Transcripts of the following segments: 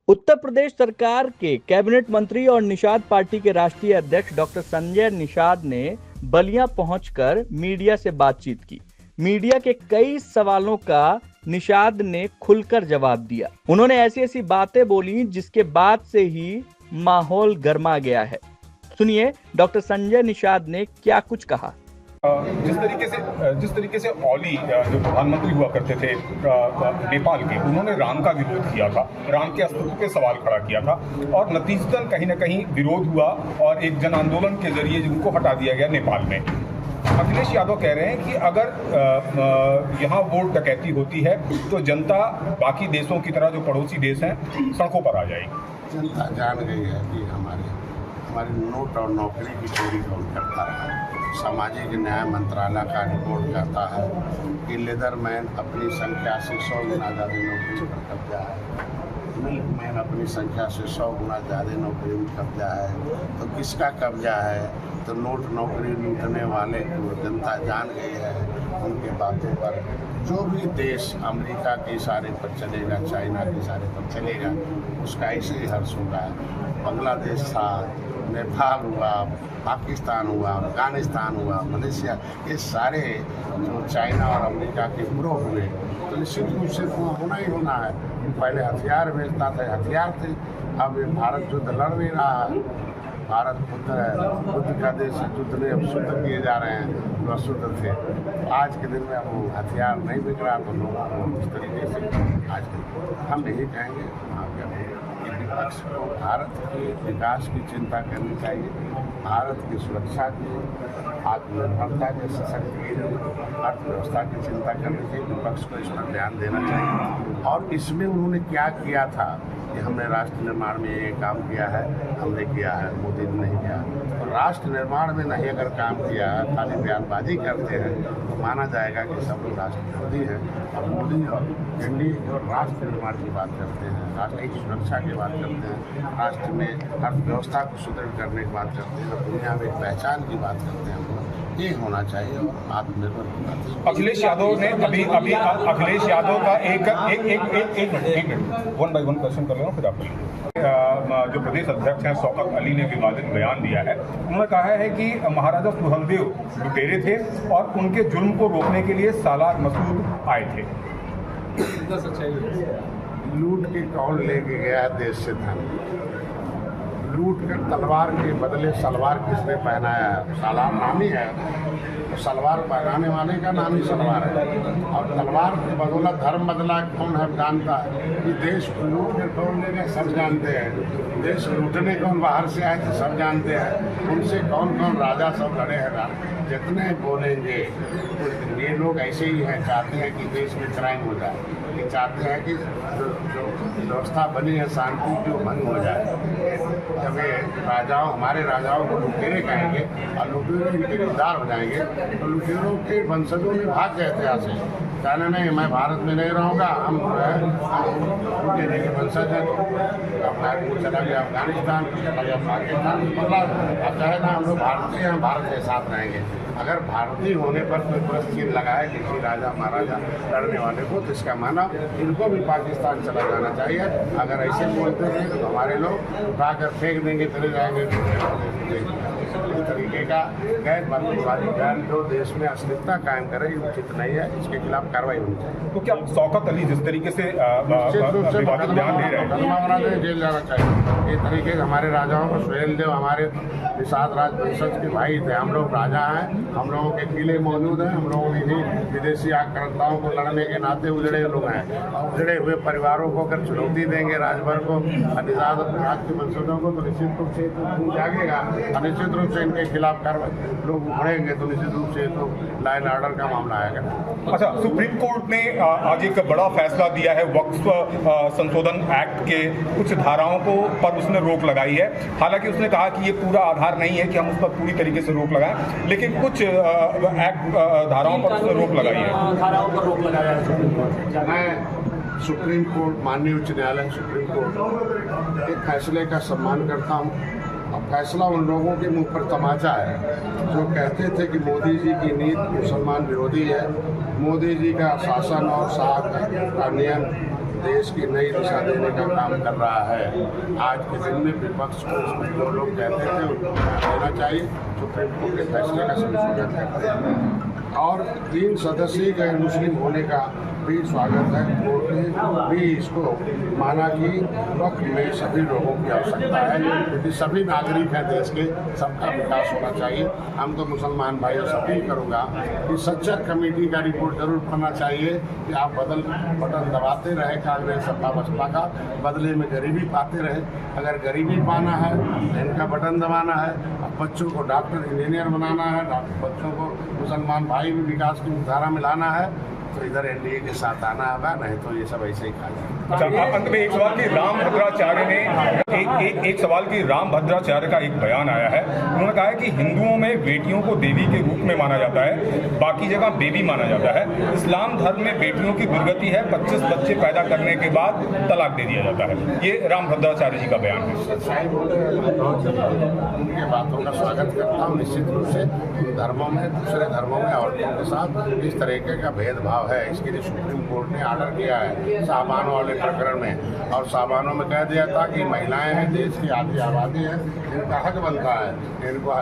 उत्तर प्रदेश सरकार के कैबिनेट मंत्री और निषाद पार्टी के राष्ट्रीय अध्यक्ष डॉक्टर संजय निषाद ने बलिया पहुंचकर मीडिया से बातचीत की। मीडिया के कई सवालों का निषाद ने खुलकर जवाब दिया। उन्होंने ऐसी ऐसी बातें बोली जिसके बाद से ही माहौल गर्मा गया है। सुनिए डॉक्टर संजय निषाद ने क्या कुछ कहा। जिस तरीके से ओली जो प्रधानमंत्री हुआ करते थे नेपाल के, उन्होंने राम का विरोध किया था, राम के अस्तित्व पे सवाल खड़ा किया था और नतीजतन कहीं न कहीं विरोध हुआ और एक जन आंदोलन के जरिए उनको हटा दिया गया नेपाल में। अखिलेश यादव कह रहे हैं कि अगर यहाँ वोट डकैती होती है तो जनता बाकी देशों की तरह जो पड़ोसी देश हैं सड़कों पर आ जाएगी। जनता जान गई है कि हमारी नोट और नौकरी की चोरी कौन करता है। सामाजिक न्याय मंत्रालय का रिपोर्ट कहता है कि लेदरमैन अपनी संख्या से 100 गुना ज़्यादा नौकरी पर कब्जा है, मिल्कमैन अपनी संख्या से 100 गुना ज़्यादा नौकरी में कब्जा है। तो किसका कब्जा है? तो नोट नौकरी लूटने वाले को जनता जान गई है। उनके बातों पर जो भी देश अमेरिका के इशारे पर चलेगा, चाइना के इशारे पर चलेगा, उसका ऐसे ही हर्ष होगा। बांग्लादेश था, नेपाल हुआ, पाकिस्तान हुआ, अफगानिस्तान हुआ, मलेशिया, ये सारे जो चाइना और अमेरिका के ग्रोह हुए तो निश्चित रूप से होना ही होना है। पहले हथियार भेजता था, हथियार थे, अब भारत युद्ध लड़ नहीं रहा है। भारत बुद्ध का देश, युद्ध नहीं, अब शुद्ध किए जा रहे हैं जो अशुद्ध थे। आज के दिन में अब वो हथियार नहीं बिक रहा तो लोगों को इस तरीके से आज हम यही कहेंगे कि विपक्ष को भारत के विकास की चिंता करनी चाहिए, भारत की सुरक्षा की, आत्मनिर्भरता के सशक्तिकरण, अर्थव्यवस्था की चिंता करनी चाहिए। विपक्ष को इस पर ध्यान देना चाहिए। और इसमें उन्होंने क्या किया था कि हमने राष्ट्र निर्माण में ये काम किया है, हमने किया है, मोदी ने नहीं किया। तो राष्ट्र निर्माण में नहीं अगर काम किया है, खाली बयानबाजी करते हैं तो माना जाएगा कि सब लोग राष्ट्र विरोधी हैं। और मोदी और एनडीए जो राष्ट्र निर्माण की बात करते हैं, राष्ट्र की सुरक्षा की बात करते हैं, राष्ट्र में अर्थव्यवस्था को सुदृढ़ करने की बात करते हैं, दुनिया में एक पहचान की बात करते हैं, ये होना चाहिए और आत्मनिर्भर होना चाहिए। अखिलेश यादव ने अभी अखिलेश यादव का एक वन बाय वन क्वेश्चन कर रहा हूँ, फिर आप जो प्रदेश अध्यक्ष हैं शौकत अली ने विवादित बयान दिया है। उन्होंने कहा है कि महाराजा सुहेलदेव लुटेरे थे और उनके जुल्म को रोकने के लिए सालार मसूद आए थे। लूट के कौन लेके गया देश से धन? लूट कर तलवार के बदले सलवार किसने पहनाया है? सालार नाम ही है, तो सलवार पहनाने वाले का नाम ही सलवार है। और तलवार के बदौलत धर्म बदला कौन है जानता है? कि देश को लूट कर कौन ले गए सब जानते हैं। देश लूटने कौन बाहर से आए थे सब जानते हैं। उनसे कौन कौन राजा सब लड़े हैं, जितने बोलेंगे तो ये लोग ऐसे ही हैं, चाहते हैं कि देश में क्राइम हो जाए, ये चाहते हैं कि जो व्यवस्था बनी है शांति की वो भंग हो जाए। जब ये राजाओं, हमारे राजाओं को लुटेरे कहेंगे और लुटेरे इनके दिलदार हो जाएंगे तो लुटेरों के वंशजों ने भाग गए थे यहाँ से, कहना नहीं मैं भारत में नहीं रहूँगा, हम लुटेरे के वंशज हैं। तो अपना चला गया अफगानिस्तान, चला गया पाकिस्तान, मतलब अब चाहे ना हम लोग भारतीय हैं, भारत के साथ रहेंगे। अगर भारतीय होने पर कोई परिस्थिति लगाए किसी राजा महाराजा लड़ने वाले को, तो इसका माना इनको भी पाकिस्तान चला जाना चाहिए। अगर ऐसे बोलते हैं तो हमारे लोग उठाकर फेंक देंगे, चले जाएंगे। इस तरीके का गैर बंदूकबाजी गैर जो देश में अस्थिरता कायम करे उचित नहीं है, इसके खिलाफ कार्रवाई होनी चाहिए। तो क्या शौकत अली जिस तरीके से विवादित बयान दे रहे हैं, मुकदमा होना चाहिए, जेल जाना चाहिए। इस तरीके से हमारे राजाओं को सुहेलदेव हमारे निषाद राजवंशज के भाई थे, हम लोग राजा हैं, हम लोगों के किले मौजूद हैं, हम लोगों ने विदेशी आक्रांताओं को लड़ने के नाते उजड़े लोग हैं। और उजड़े हुए परिवारों को अगर चुनौती देंगे राजभर को, निषाद राज के वंशजों को, तो निश्चित रूप से जागेगा और निश्चित रूप से इनके खिलाफ कार्रवाई लोग उभरेंगे, तो निश्चित रूप से तो लॉ एंड ऑर्डर का मामला आएगा। अच्छा, सुप्रीम कोर्ट ने आज एक बड़ा फैसला दिया है। वक्फ संशोधन एक्ट के कुछ धाराओं को पर उसने रोक लगाई है। हालांकि उसने कहा कि ये पूरा आधार नहीं है कि हम उस पर पूरी तरीके से रोक लगाएं, लेकिन कुछ एक्ट धाराओं पर उसने रोक लगाई है। धाराओं पर रोक लगाया है। मैं सुप्रीम कोर्ट, माननीय उच्च न्यायालय सुप्रीम कोर्ट के फैसले का सम्मान करता हूँ। और फैसला उन लोगों के मुंह पर तमाचा है जो कहते थे कि मोदी जी की नीति मुसलमान विरोधी है, मोदी जी का शासन और साथ का नियम देश की नई दिशा देने का काम कर रहा है। आज के दिन में विपक्ष को इसमें जो लोग कहते थे उनको देना चाहिए, सुप्रीम कोर्ट के फैसले का संशोधन करते हैं। और 3 सदस्यीय गैर मुस्लिम होने का भी स्वागत है। कोर्ट ने भी इसको माना कि वक्त में सभी लोगों की आवश्यकता है, क्योंकि सभी नागरिक हैं देश के, सबका विकास होना चाहिए। हम तो मुसलमान भाइयों से अपील करूँगा कि सच्चर कमेटी का रिपोर्ट जरूर पढ़ना चाहिए कि आप बटन दबाते रहे कांग्रेस सपा बसपा का, बदले में गरीबी पाते रहे। अगर गरीबी पाना है तो इनका बटन दबाना है। अब बच्चों को डॉक्टर इंजीनियर बनाना है, बच्चों को मुसलमान भाई भी विकास की धारा में लाना है, तो इधर एनडीए के साथ आना होगा, नहीं तो ये सब ऐसे ही खा जाएगा। अच्छा, अंत में एक सवाल की राम भद्राचार्य ने एक सवाल की राम भद्राचार्य का एक बयान आया है। उन्होंने कहा है कि हिंदुओं में बेटियों को देवी के रूप में माना जाता है, बाकी जगह बेबी माना जाता है। इस्लाम धर्म में बेटियों की दुर्गति है, 25 बच्चे पैदा करने के बाद तलाक दे दिया जाता है। ये राम भद्राचार्य जी का बयान है। सच्चाई बोलते हैं, उनके बातों का स्वागत करता हूँ। निश्चित रूप से धर्मों में, दूसरे धर्मों में औरतों के साथ इस तरीके का भेदभाव है। इसके लिए सुप्रीम कोर्ट ने ऑर्डर किया है साबानों वाले प्रकरण में, और साबानों में कह दिया था कि महिलाएं हैं, देश की आधी आबादी है, इनका हक बनता है, इनको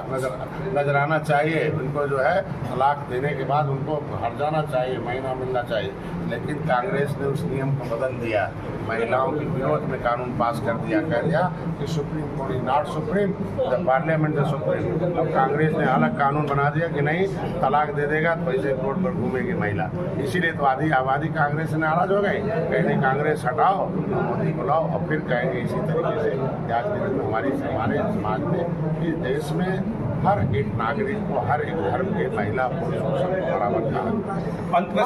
नजराना चाहिए, इनको जो है तलाक देने के बाद उनको हट जाना चाहिए, महीना मिलना चाहिए। लेकिन कांग्रेस ने उस नियम को बदल दिया, महिलाओं के विरोध में कानून पास कर दिया, कह दिया कि supreme court is not supreme, the parliament is supreme. अब कांग्रेस ने अलग कानून बना दिया कि नहीं, तलाक दे देगा तो ऐसे रोड पर घूमेगी महिला। इसीलिए तो आधी आबादी कांग्रेस से नाराज हो गई, कहेंगे कांग्रेस हटाओ, मोदी बुलाओ, और फिर कहेंगे इसी तरीके से कि आज के दिन में हमारे समाज में, इस देश में हर एक नागरिक को, हर एक धर्म के महिला पुरुष को बराबर का अंत में